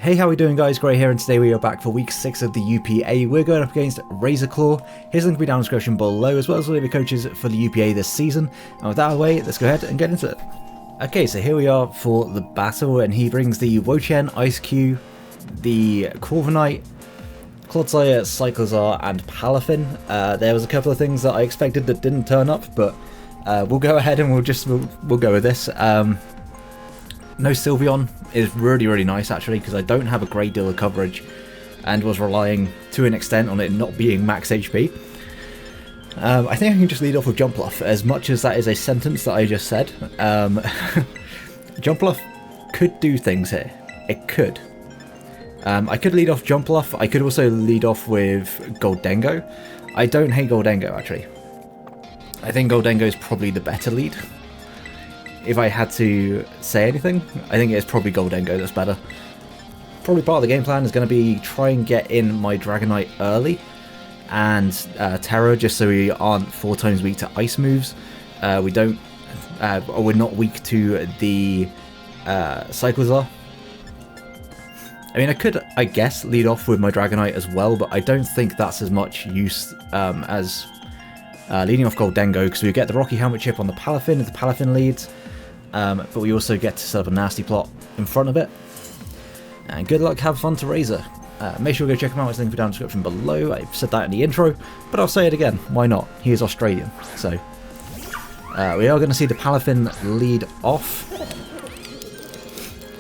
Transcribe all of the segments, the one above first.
Hey, how are we doing, guys? Gray here, and today we are back for week 6 of the UPA. We're going up against RazorrClawww. His link will be down in the description below, as well as all of the coaches for the UPA this season. And with that out of the way, let's go ahead and get into it. Okay, so here we are for the battle, and he brings the Wo-Chien, Ice Cube, the Corviknight, Clodsire, Cyclozar, and Palafin. There was a couple of things that I expected that didn't turn up, but we'll go ahead and we'll go with this. No Sylveon is really nice, actually, because I don't have a great deal of coverage and was relying to an extent on it not being max HP. I think I can just lead off with Jumpluff, as much as that is a sentence that I just said. Jumpluff could do things here. It could. I could lead off Jumpluff. I could also lead off with Gholdengo. I don't hate Gholdengo, actually. I think Gholdengo is probably the better lead. If I had to say anything, I think it's probably Gholdengo that's better. Probably part of the game plan is going to be try and get in my Dragonite early and Terra, just so we aren't 4 times weak to ice moves. We're not weak to the Cyclozar. I mean, I could, I guess, lead off with my Dragonite as well, but I don't think that's as much use as leading off Gholdengo, because we get the Rocky Helmet chip on the Palafin if the Palafin leads. But we also get to set up a Nasty Plot in front of it. And good luck, have fun to Razor. Make sure to go check him out, his link will be down in the description below. I've said that in the intro, but I'll say it again, why not? He is Australian, so. We are going to see the Palafin lead off.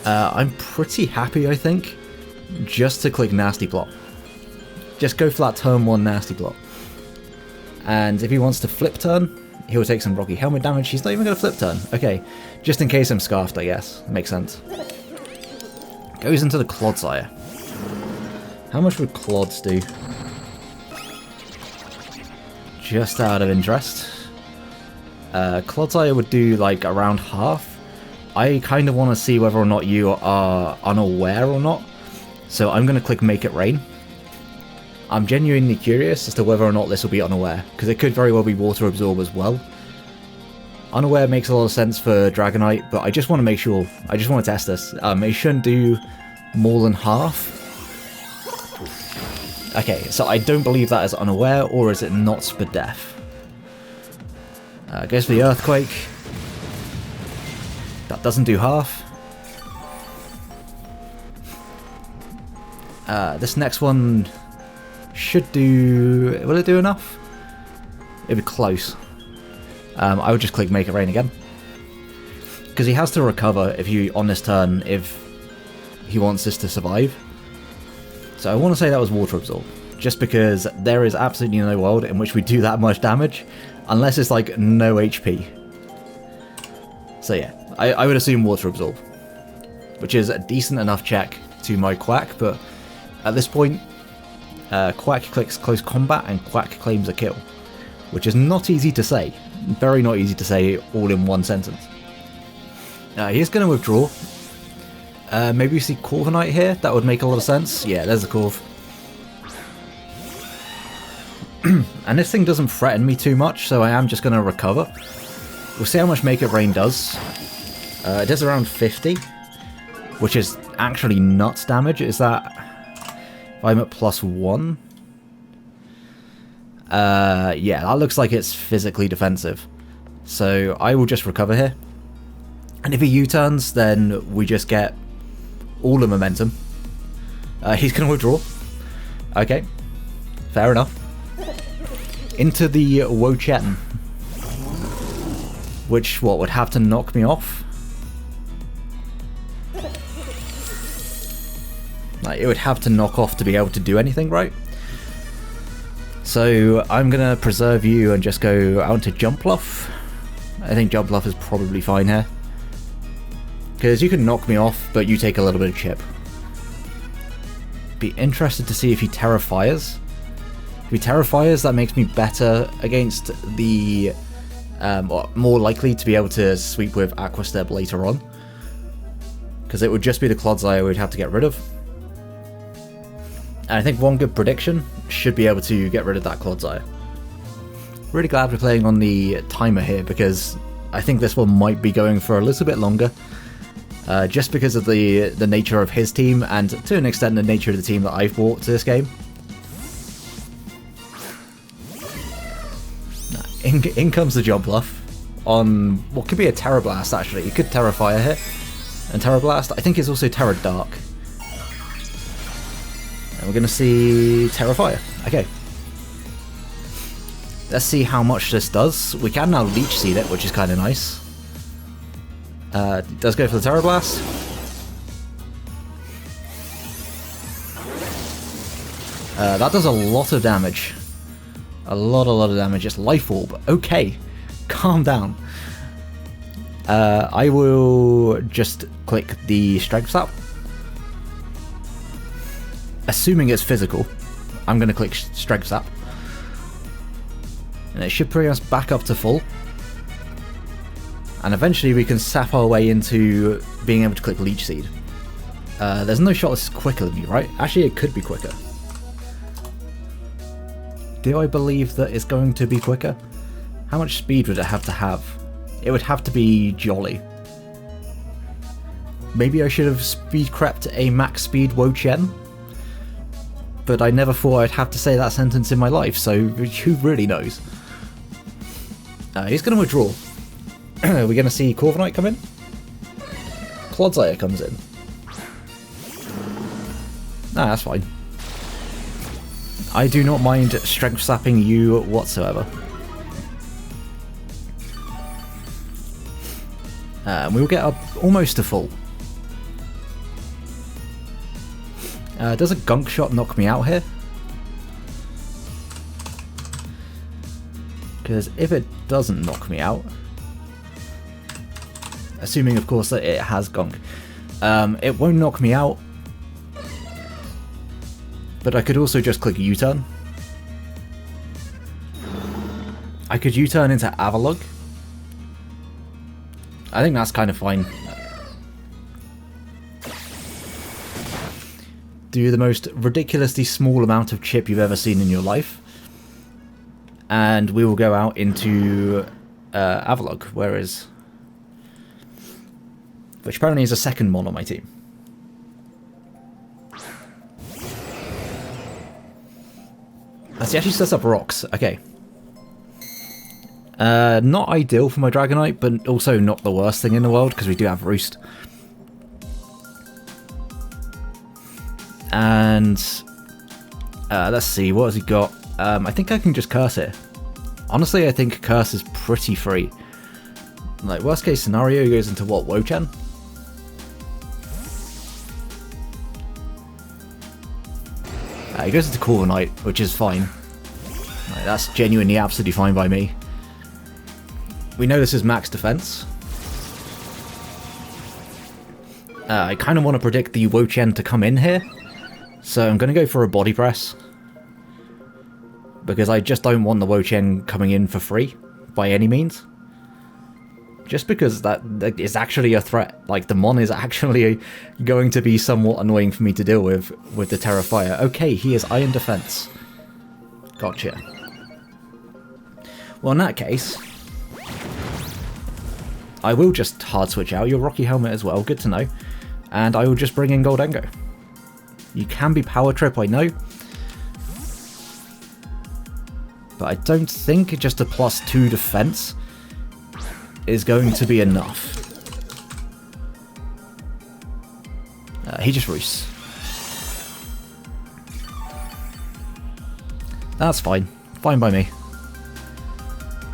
I'm pretty happy, I think, just to click Nasty Plot. Just go for that turn 1 Nasty Plot. And if he wants to flip turn, he'll take some Rocky Helmet damage. He's not even going to flip turn. Okay, just in case I'm scarfed, I guess. Makes sense. Goes into the Clodsire. How much would Clods do? Just out of interest. Clodsire would do like around half. I kind of want to see whether or not you are unaware or not. So I'm going to click Make It Rain. I'm genuinely curious as to whether or not this will be unaware, because it could very well be Water Absorb as well. Unaware makes a lot of sense for Dragonite, but I just want to make sure, I just want to test this. It shouldn't do more than half. Okay, so I don't believe that is unaware, or is it not Spadef? Goes for the Earthquake. That doesn't do half. This next one should do... Will it do enough? It'd be close. I would just click Make It Rain again. Because he has to recover if you on this turn if he wants this to survive. So I want to say that was Water Absorb. Just because there is absolutely no world in which we do that much damage. Unless it's like no HP. So yeah, I would assume Water Absorb. Which is a decent enough check to my Quack, but at this point... Quack clicks Close Combat and Quack claims a kill, which is not easy to say. Very not easy to say all in one sentence. He's going to withdraw. Maybe we see Corviknight here. That would make a lot of sense. Yeah, there's the Corv. And this thing doesn't threaten me too much, so I am just going to recover. We'll see how much Make It Rain does. It does around 50, which is actually nuts damage. Is that... I'm at +1. Yeah, that looks like it's physically defensive. So I will just recover here. And if he U-turns, then we just get all the momentum. He's going to withdraw. Okay, fair enough. Into the Wo-Chien. Which, what, would have to knock me off? Like, it would have to knock off to be able to do anything, right? So I'm going to preserve you and just go out to Jumpluff. I think Jumpluff is probably fine here. Because you can knock me off, but you take a little bit of chip. Be interested to see if he Terra Fires. If he Terra Fires, that makes me better against the... or more likely to be able to sweep with Aqua Step later on. Because it would just be the Clodsire we'd have to get rid of. And I think one good prediction should be able to get rid of that Clodsire. Really glad we're playing on the timer here, because I think this one might be going for a little bit longer. just because of the nature of his team, and to an extent the nature of the team that I've brought to this game. In comes the Jump Bluff on what could be a Terra Blast, actually. You could Terra Fire here, and Terra Blast, I think, is also Terra Dark. And we're going to see Terra Fire. Okay. Let's see how much this does. We can now Leech Seed it, which is kind of nice. It does go for the Terra Blast. That does a lot of damage. A lot of damage. It's Life Orb. Okay. Calm down. I will just click the Strength Sap. Assuming it's physical, I'm going to click Strength Sap. And it should bring us back up to full. And eventually we can sap our way into being able to click Leech Seed. There's no shot this is quicker than me, right? Actually, it could be quicker. Do I believe that it's going to be quicker? How much speed would it have to have? It would have to be jolly. Maybe I should have speed crept a max speed Wo-Chien? But I never thought I'd have to say that sentence in my life, so who really knows? He's going to withdraw. We're going to see Corviknight come in. Clodsire comes in. Nah, that's fine. I do not mind strength sapping you whatsoever. We will get up almost to full. Does a Gunk Shot knock me out here? Because if it doesn't knock me out, assuming of course that it has Gunk, it won't knock me out, but I could also just click U-turn. I could U-turn into Avalugg. I think that's kind of fine. Do the most ridiculously small amount of chip you've ever seen in your life. And we will go out into Avalugg, which apparently is a second mon on my team. He actually sets up rocks. Okay. Not ideal for my Dragonite, but also not the worst thing in the world, because we do have Roost. And let's see, what has he got? I think I can just Curse it. Honestly, I think Curse is pretty free. Like, worst case scenario, he goes into what, Wo-Chien? He goes into Corviknight, which is fine. Like, that's genuinely absolutely fine by me. We know this is max defense. I kind of want to predict the Wo-Chien to come in here, so I'm going to go for a Body Press. Because I just don't want the Wo-Chien coming in for free, by any means. Just because that is actually a threat. Like, the Mon is actually going to be somewhat annoying for me to deal with the Terra Fire. Okay, he is Iron Defense. Gotcha. Well, in that case, I will just hard switch out your Rocky Helmet as well, good to know. And I will just bring in Gholdengo. You can be Power Trip, I know. But I don't think just a +2 defense is going to be enough. He just roosts. That's fine. Fine by me.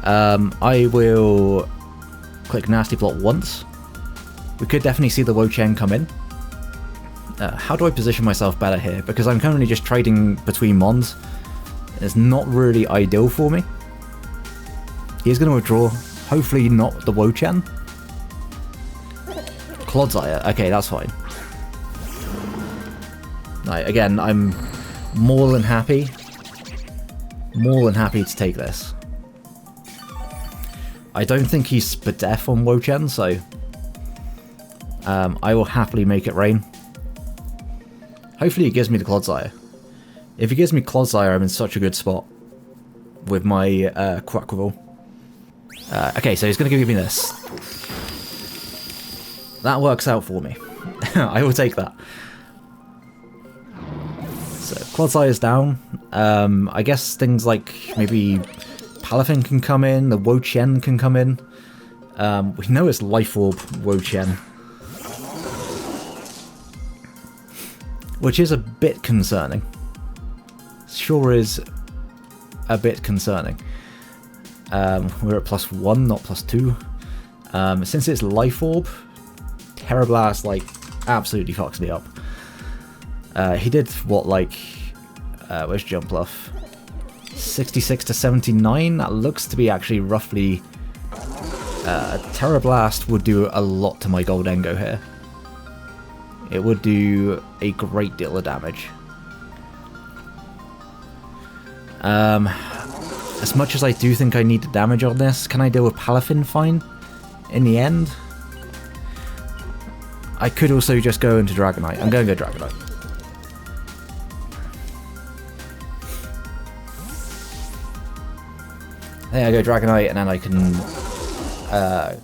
I will click Nasty Plot once. We could definitely see the Wo-Chien come in. How do I position myself better here? Because I'm currently just trading between Mons. It's not really ideal for me. He's going to withdraw. Hopefully not the Wo-Chien. Clodsire. Okay, that's fine. Right, again, I'm more than happy. More than happy to take this. I don't think he's Spadef on Wo-Chien, so I will happily make it rain. Hopefully he gives me the Clodsire. If he gives me Clodsire, I'm in such a good spot with my Quackable. Okay, so he's going to give me this. That works out for me. I will take that. So, Clodsire is down. I guess things like maybe Palafin can come in, the Wo-Chien can come in. We know it's Life Orb Wo-Chien, which is a bit concerning. Sure is a bit concerning. We're at +1, not +2. Since it's Life Orb, Terra Blast, like, absolutely fucks me up. He did, what, like, where's Jumpluff? 66 to 79? That looks to be actually roughly... Terra Blast would do a lot to my Gholdengo here. It would do a great deal of damage. As much as I do think I need the damage on this, can I deal with Palafin fine in the end? I could also just go into Dragonite. I'm going to go Dragonite. I think I go Dragonite and then I can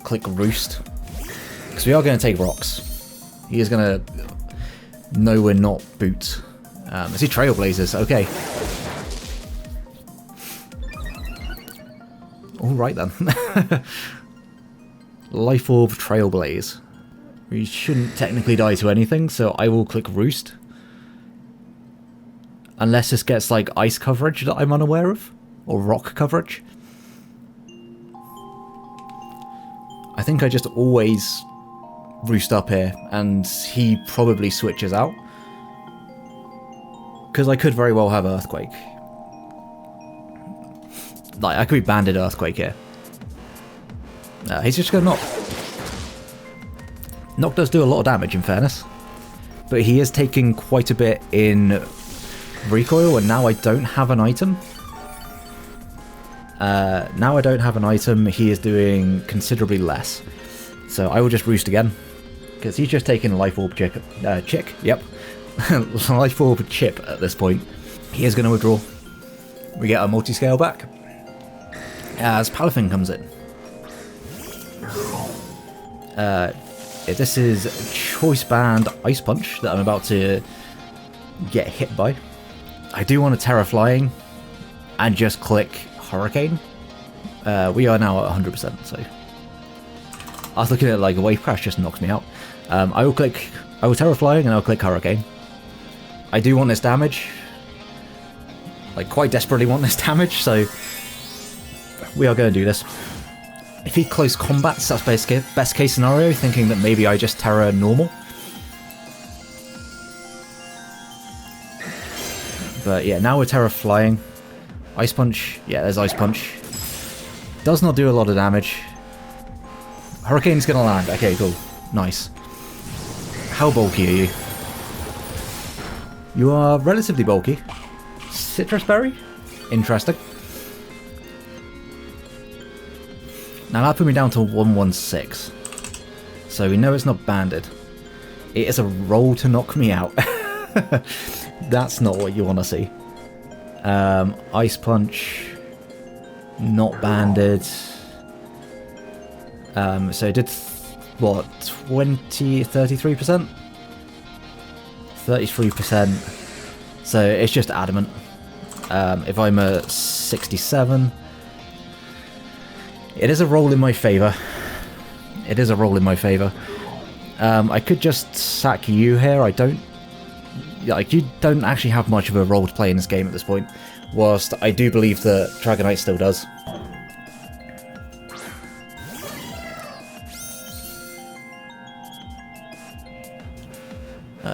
click Roost. Because we are going to take rocks. He is going to know we're not Boots. Is he Trailblazers? Okay. Alright then. Life Orb Trailblaze. We shouldn't technically die to anything, so I will click Roost. Unless this gets like ice coverage that I'm unaware of. Or rock coverage. I think I just always Roost up here, and he probably switches out. Because I could very well have Earthquake. Like, I could be Banded Earthquake here. He's just gonna Knock. Knock does do a lot of damage, in fairness. But he is taking quite a bit in recoil, and now I don't have an item. Now I don't have an item, he is doing considerably less. So I will just Roost again. Because he's just taking Life Orb Chick. Yep. Life Orb Chip at this point. He is going to withdraw. We get our multi-scale back. As Palafin comes in. This is Choice Band Ice Punch that I'm about to get hit by. I do want to Terra Flying and just click Hurricane. We are now at 100%, so I was looking at like a Wave Crash just knocks me out. I will Terra Flying and I'll click Hurricane. I do want this damage. Like, quite desperately want this damage, so we are going to do this. If he close combats, that's best case scenario, thinking that maybe I just Terra normal. But yeah, now we're Terra Flying. Ice Punch. Yeah, there's Ice Punch. Does not do a lot of damage. Hurricane's gonna land. Okay, cool. Nice. How bulky are you? You are relatively bulky. Citrus Berry? Interesting. Now that put me down to 116. So we know it's not banded. It is a roll to knock me out. That's not what you want to see. Ice Punch. Not banded. So it did, what, 33%? 33%. So it's just adamant. If I'm a 67... It is a roll in my favour. It is a roll in my favour. I could just sack you here. I don't... Like, you don't actually have much of a role to play in this game at this point. Whilst I do believe that Dragonite still does.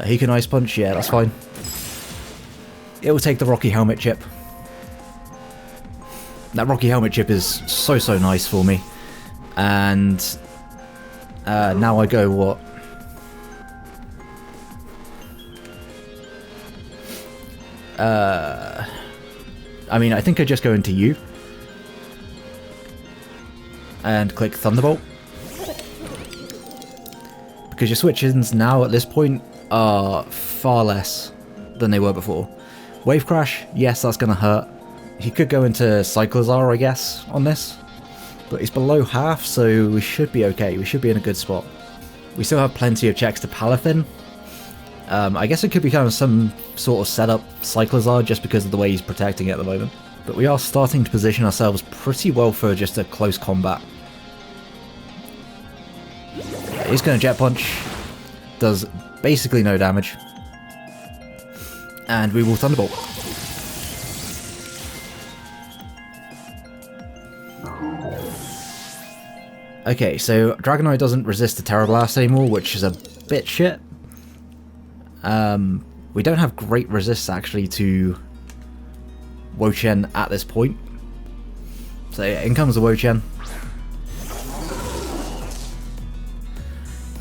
He can Ice Punch, yeah, that's fine. It will take the Rocky Helmet chip. That Rocky Helmet chip is so nice for me. And now I go what? I mean, I think I just go into you. And click Thunderbolt. Because your switch-ins now at this point are far less than they were before. Wave Crash, yes, that's going to hurt. He could go into Cyclozar, I guess, on this. But he's below half, so we should be okay. We should be in a good spot. We still have plenty of checks to Palafin. I guess it could be kind of some sort of setup Cyclozar just because of the way he's protecting it at the moment. But we are starting to position ourselves pretty well for just a close combat. Yeah, he's going to Jet Punch. Does basically no damage. And we will Thunderbolt. Okay, so Dragonite doesn't resist the Terra Blast anymore, which is a bit shit. We don't have great resists actually to Wo-Chien at this point. So yeah, in comes the Wo-Chien.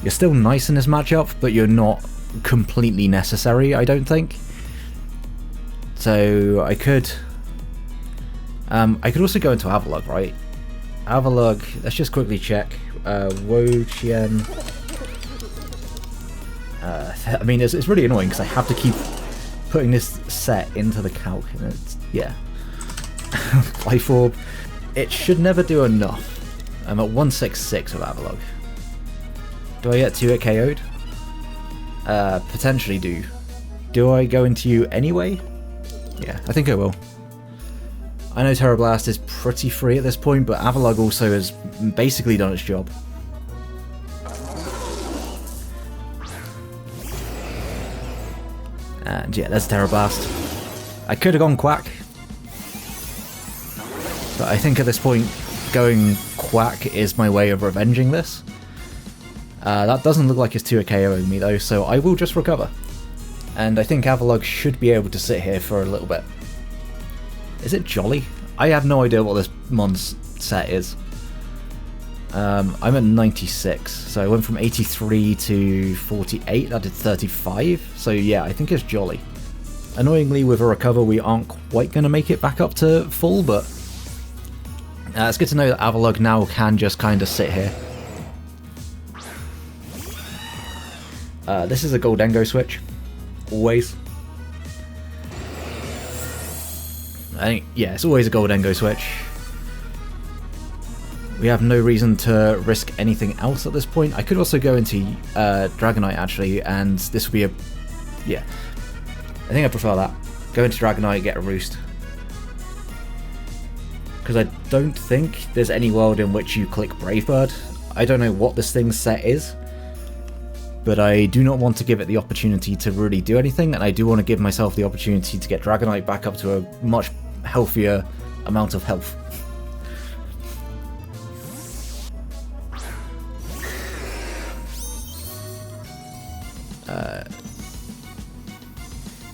You're still nice in this matchup, but you're not completely necessary, I don't think. So I could also go into Avalugg, right? Avalugg, let's just quickly check. Wo-Chien. I mean, it's really annoying because I have to keep putting this set into the calc. And it's, yeah. Life Orb. It should never do enough. I'm at 166 with Avalugg. Do I get 2-hit KO'd? Potentially do. Do I go into you anyway? Yeah, I think I will. I know Terra Blast is pretty free at this point, but Avalugg also has basically done its job. And yeah, there's Terra Blast. I could have gone Quack, but I think at this point, going Quack is my way of revenging this. That doesn't look like it's 2-hit KOing me though, so I will just recover. And I think Avalugg should be able to sit here for a little bit. Is it Jolly? I have no idea what this Mon's set is. I'm at 96, so I went from 83 to 48, that did 35, so yeah, I think it's Jolly. Annoyingly, with a recover, we aren't quite going to make it back up to full, but it's good to know that Avalugg now can just kind of sit here. This is a Gholdengo switch, always. I think, yeah, it's always a Gholdengo switch. We have no reason to risk anything else at this point. I could also go into Dragonite actually, and this would be a... yeah. I think I prefer that. Go into Dragonite, get a Roost. Because I don't think there's any world in which you click Brave Bird. I don't know what this thing's set is, but I do not want to give it the opportunity to really do anything, and I do want to give myself the opportunity to get Dragonite back up to a much healthier amount of health.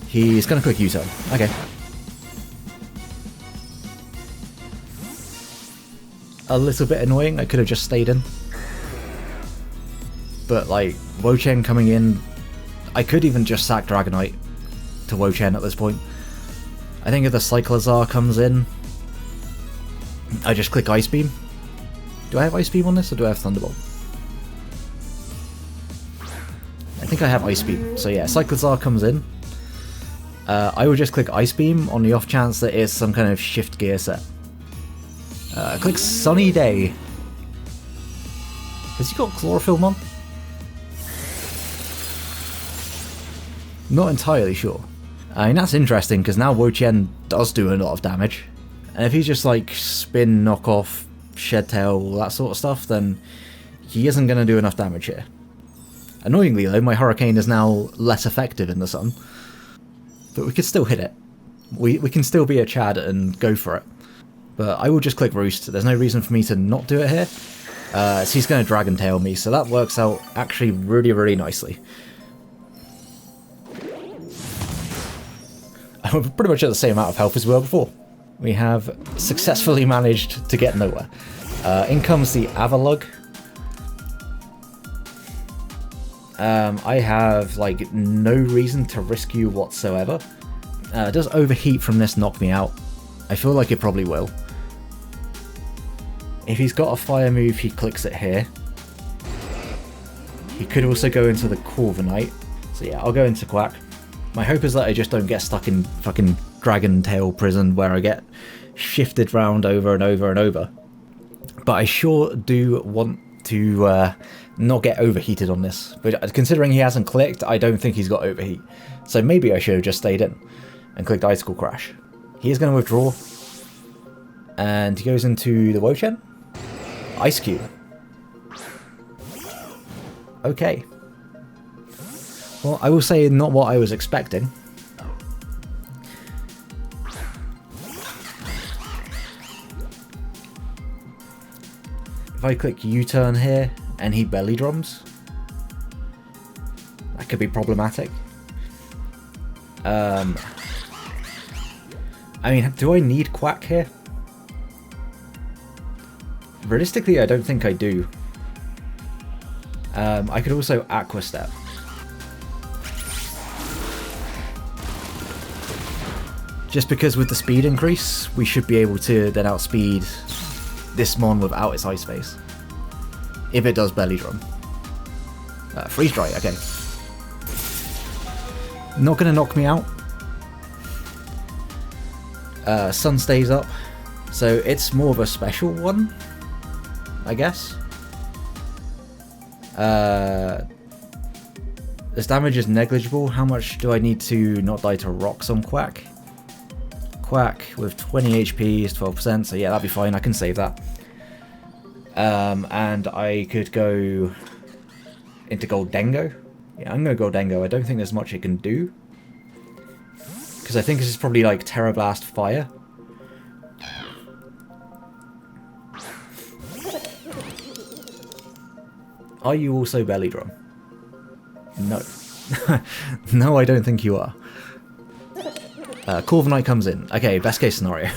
He's gonna click U-turn. Okay. A little bit annoying, I could have just stayed in. But like, Wo-Chien coming in, I could even just sack Dragonite to Wo-Chien at this point. I think if the Cyclozar comes in, I just click Ice Beam. Do I have Ice Beam on this, or do I have Thunderbolt? I think I have Ice Beam. So yeah, Cyclozar comes in. I would just click Ice Beam on the off chance that it's some kind of shift gear set. Click Sunny Day. Has he got Chlorophyll on? Not entirely sure. I mean, that's interesting because now Wo-Chien does do a lot of damage. And if he's just like spin, knock off, shed tail, all that sort of stuff, then he isn't going to do enough damage here. Annoyingly though, my Hurricane is now less effective in the sun. But we could still hit it. We can still be a Chad and go for it. But I will just click Roost. There's no reason for me to not do it here. So he's going to Dragon Tail me, so that works out actually really, really nicely. I'm pretty much at the same amount of health as we were before. We have successfully managed to get nowhere. In comes the Avalugg. I have like no reason to risk you whatsoever. Does Overheat from this knock me out? I feel like it probably will. If he's got a fire move, he clicks it here. He could also go into the Corviknight. So yeah, I'll go into Quack. My hope is that I just don't get stuck in fucking Dragon Tail prison where I get shifted round over and over and over. But I sure do want to not get overheated on this. But considering he hasn't clicked, I don't think he's got overheat. So maybe I should have just stayed in and clicked Icicle Crash. He is going to withdraw. And he goes into the Wo-Chien. Ice Cube. Okay. Well, I will say not what I was expecting. If I click U-turn here and he belly drums, that could be problematic. I mean, do I need Quack here? Realistically, I don't think I do. I could also Aqua Step. Just because with the speed increase, we should be able to then outspeed this mon without its Ice Face. If it does belly drum. Freeze Dry, okay. Not gonna knock me out. Sun stays up. So it's more of a special one, I guess. This damage is negligible. How much do I need to not die to rocks on Quack? Quack with 20 HP is 12%, so yeah, that'd be fine. I can save that. And I could go into Gholdengo. Yeah, I'm going to Gholdengo. I don't think there's much it can do. Because I think this is probably like Terra Blast Fire. Are you also Belly Drum? No. No, I don't think you are. Corviknight comes in. Okay, best case scenario.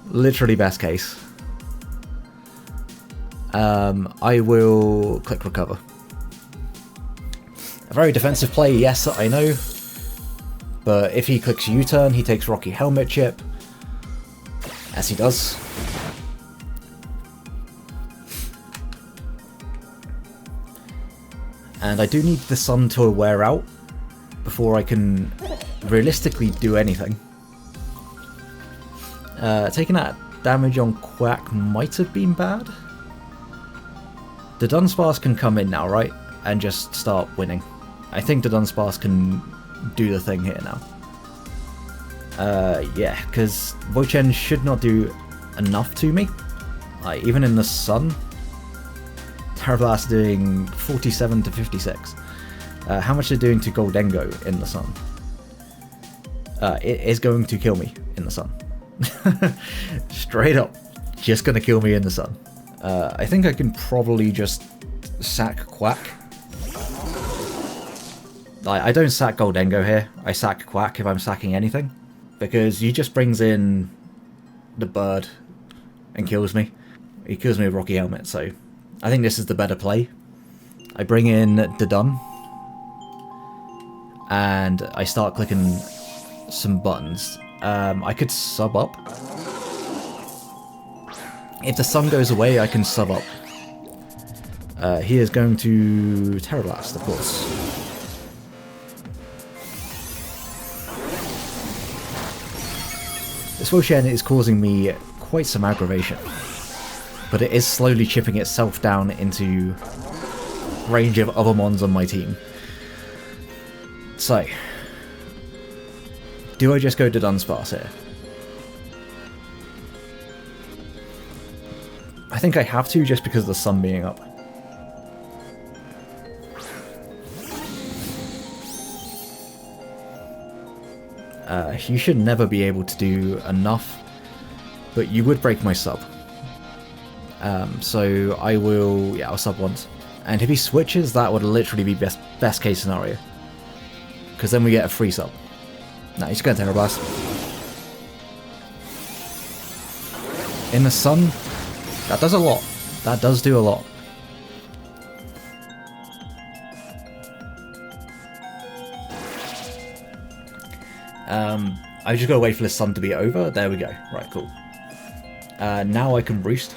Literally best case. I will click Recover. A very defensive play, yes, I know. But if he clicks U-turn, he takes Rocky Helmet Chip. As he does. And I do need the sun to wear out before I can realistically do anything. Taking that damage on Quack might have been bad. The Dunsparce can come in now, right? And just start winning. I think the Dunsparce can do the thing here now. Yeah, because Wo-Chien should not do enough to me. Like, even in the sun, Terra Blast doing 47 to 56. How much they're doing to Gholdengo in the sun? It is going to kill me in the sun. Straight up, just gonna kill me in the sun. I think I can probably just sack Quack. I don't sack Gholdengo here, I sack Quack if I'm sacking anything. Because he just brings in the bird and kills me. He kills me with Rocky Helmet, so I think this is the better play. I bring in the Dun. And I start clicking some buttons. I could sub up. If the sun goes away, I can sub up. He is going to Terra Blast, of course. This Wo-Chien is causing me quite some aggravation. But it is slowly chipping itself down into range of other mons on my team. So, do I just go to Dunsparce here? I think I have to, just because of the sun being up. You should never be able to do enough, but you would break my sub. So I will, yeah, I'll sub once. And if he switches, that would literally be best case scenario. Because then we get a free sub. Nah, he's going to Terra Blast. In the sun, that does a lot. That does do a lot. I just gotta wait for the sun to be over. There we go. Right, cool. Now I can Roost.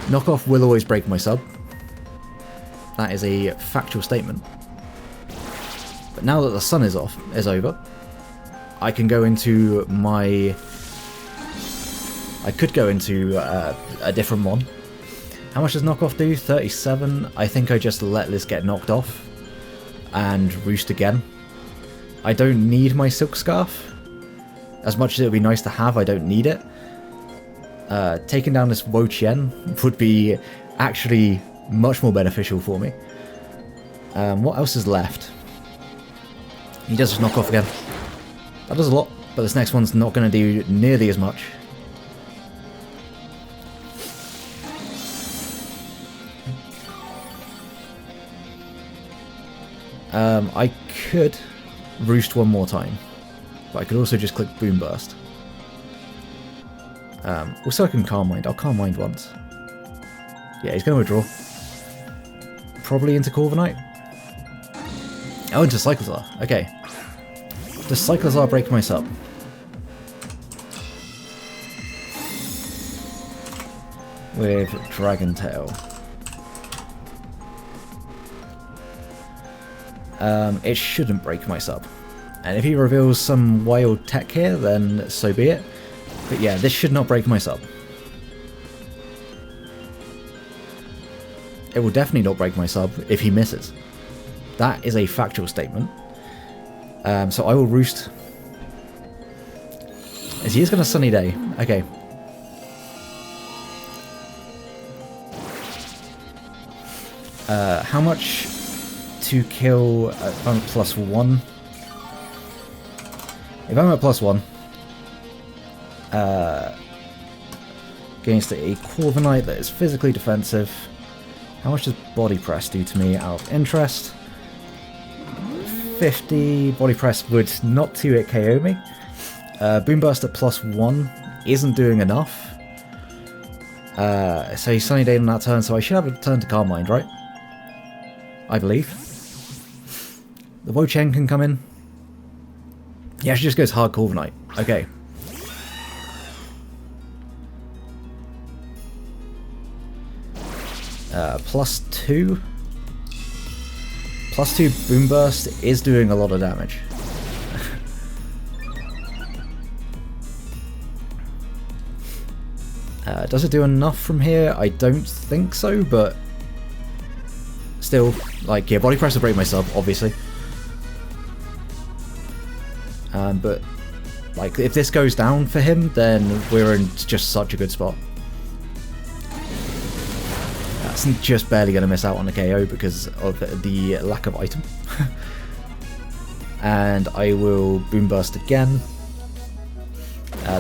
Knockoff will always break my sub. That is a factual statement. But now that the sun is over, I can go into my... I could go into a different mon. How much does knockoff do? 37. I think I just let this get knocked off and roost again. I don't need my silk scarf. As much as it would be nice to have, I don't need it. Taking down this Wo-Chien would be actually much more beneficial for me. What else is left? He does just knock off again. That does a lot, but this next one's not going to do nearly as much. I could roost one more time, but I could also just click Boom Burst. Also I can Calm Mind. I'll Calm Mind once. Yeah, he's going to withdraw. Probably into Corviknight. Oh, into Cyclozar. Okay. Does Cyclozar break my sub? With Dragon Tail. It shouldn't break my sub. And if he reveals some wild tech here, then so be it. But yeah, this should not break my sub. It will definitely not break my sub if he misses. That is a factual statement. So I will roost. As he is going to Sunny Day. Okay. How much to kill if I'm at +1? If I'm at +1 against a Corviknight that is physically defensive, how much does Body Press do to me out of interest? 50. Body Press would not 2-hit KO me. Boom Burst at +1 isn't doing enough. So he's Sunny Day on that turn, so I should have a turn to Calm Mind, right? I believe. The Wo-Chien can come in. Yeah, she just goes hard Corviknight. Okay. +2. +2 Boom Burst is doing a lot of damage. Does it do enough from here? I don't think so, but still, like, yeah, Body Press will break my sub, obviously. But, like, if this goes down for him, then we're in just such a good spot. That's just barely going to miss out on the KO because of the lack of item. And I will Boom Burst again.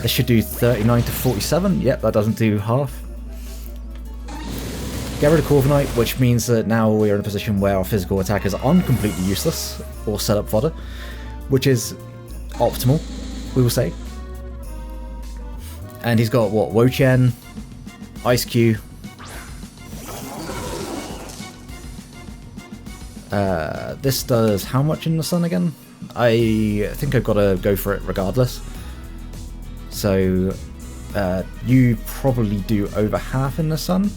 This should do 39 to 47. Yep, that doesn't do half. Get rid of Corviknight, which means that now we're in a position where our physical attackers aren't completely useless or set up fodder, which is optimal, we will say. And he's got what? Wo-Chien, Ice Cube. This does how much in the sun again? I think I've got to go for it regardless. So you probably do over half in the sun.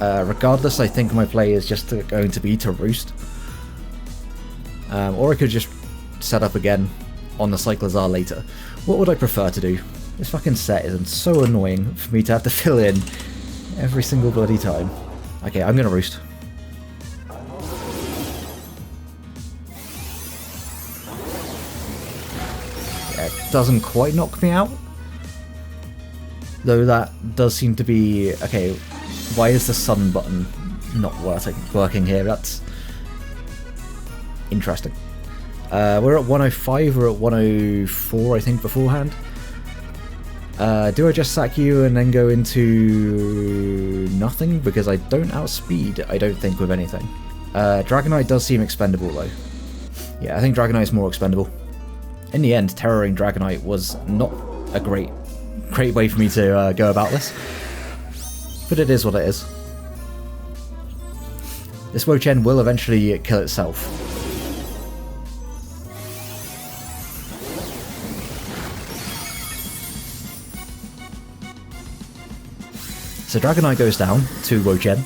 Regardless, I think my play is just going to be to roost. Or I could just set up again on the Cyclozar later. What would I prefer to do? This fucking set is so annoying for me to have to fill in every single bloody time. Okay, I'm gonna roost. Yeah, it doesn't quite knock me out. Though that does seem to be... Okay, why is the sun button not working here? That's interesting. We're at 105, we're at 104 I think beforehand. Do I just sack you and then go into nothing? Because I don't outspeed, I don't think, with anything. Dragonite does seem expendable though. Yeah, I think Dragonite is more expendable. In the end, Terroring Dragonite was not a great way for me to go about this. But it is what it is. This Wo-Chien will eventually kill itself. So Dragonite goes down to Wo-Chien.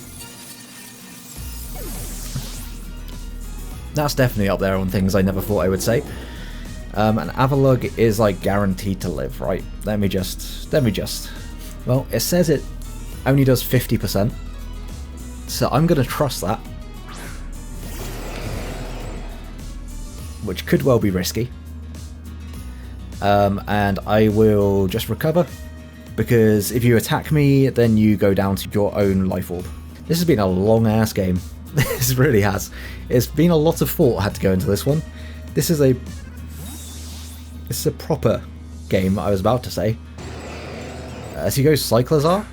That's definitely up there on things I never thought I would say. And Avalugg is like guaranteed to live, right? Let me just... Well, it says it only does 50%. So I'm going to trust that. Which could well be risky. And I will just recover. Because if you attack me, then you go down to your own life orb. This has been a long ass game. This really has. It's been a lot of thought had to go into this one. This is a proper game, I was about to say. As he goes Cyclazar.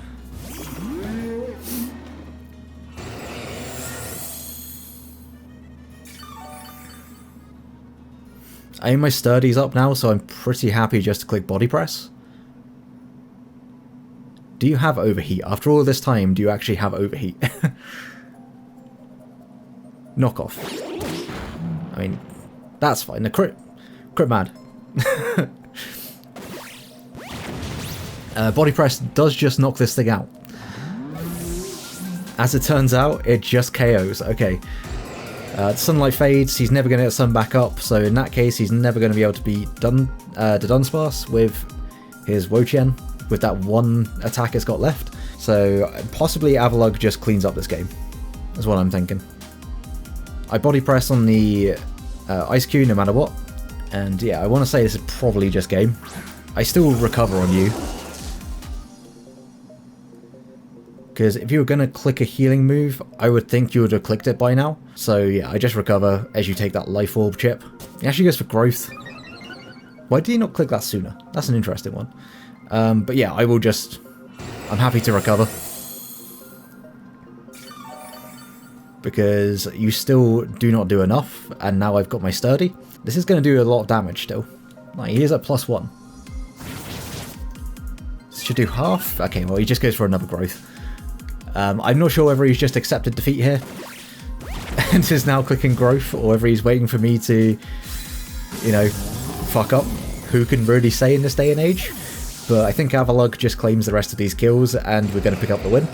I aim my sturdy's up now, so I'm pretty happy just to click body press. Do you have overheat? After all this time, do you actually have overheat? Knock off. I mean, that's fine. The crit mad. Body press does just knock this thing out. As it turns out, it just KOs. Okay. Sunlight fades, he's never going to get sun back up, so in that case he's never going to be able to be done to Dunsparce with his Wo-Chien, with that one attack it's got left. So possibly Avalugg just cleans up this game, is what I'm thinking. I body press on the Ice Cube no matter what, and yeah, I want to say this is probably just game. I still recover on you, because if you were going to click a healing move, I would think you would have clicked it by now. So yeah, I just recover as you take that life orb chip. He actually goes for growth. Why did he not click that sooner? That's an interesting one. But yeah, I'm happy to recover. Because you still do not do enough, and now I've got my sturdy. This is going to do a lot of damage still. Like, he is at +1. This should do half? Okay, well he just goes for another growth. I'm not sure whether he's just accepted defeat here and is now clicking growth, or whether he's waiting for me to, you know, fuck up. Who can really say in this day and age? But I think Avalugg just claims the rest of these kills, and we're going to pick up the win.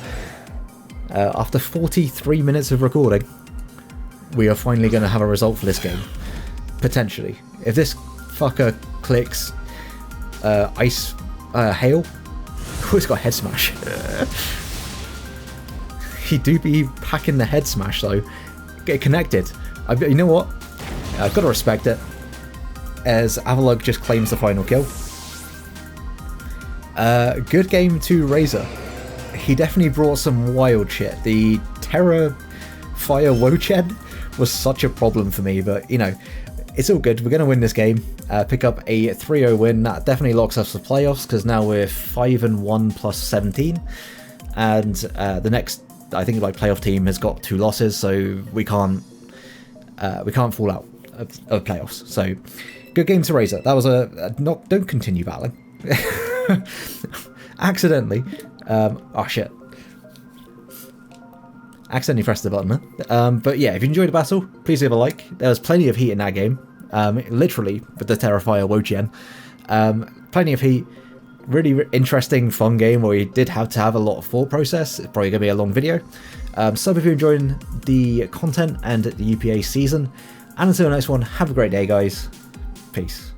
After 43 minutes of recording, we are finally going to have a result for this game. Potentially. If this fucker clicks Ice Hail... Oh, he's got Head Smash. He do be packing the Head Smash though. Get connected. You know what? I've got to respect it. As Avalugg just claims the final kill. Good game to Razor. He definitely brought some wild shit. The Terra Fire Wo-Chien was such a problem for me, but you know, it's all good. We're going to win this game. Pick up a 3-0 win. That definitely locks us for playoffs, because now we're 5-1 plus 17. And the next, I think, like, playoff team has got 2 losses, so we can't fall out of playoffs. So good game to Razor. That was don't continue battling. Accidentally. Oh shit. Accidentally pressed the button. But yeah, if you enjoyed the battle, please leave a like. There was plenty of heat in that game. Literally, with the Terrafire Wo-Chien. Plenty of heat. Really interesting, fun game where you did have to have a lot of thought process. It's probably going to be a long video. So if you're enjoying the content and the UPA season. And until the next one, have a great day, guys. Peace.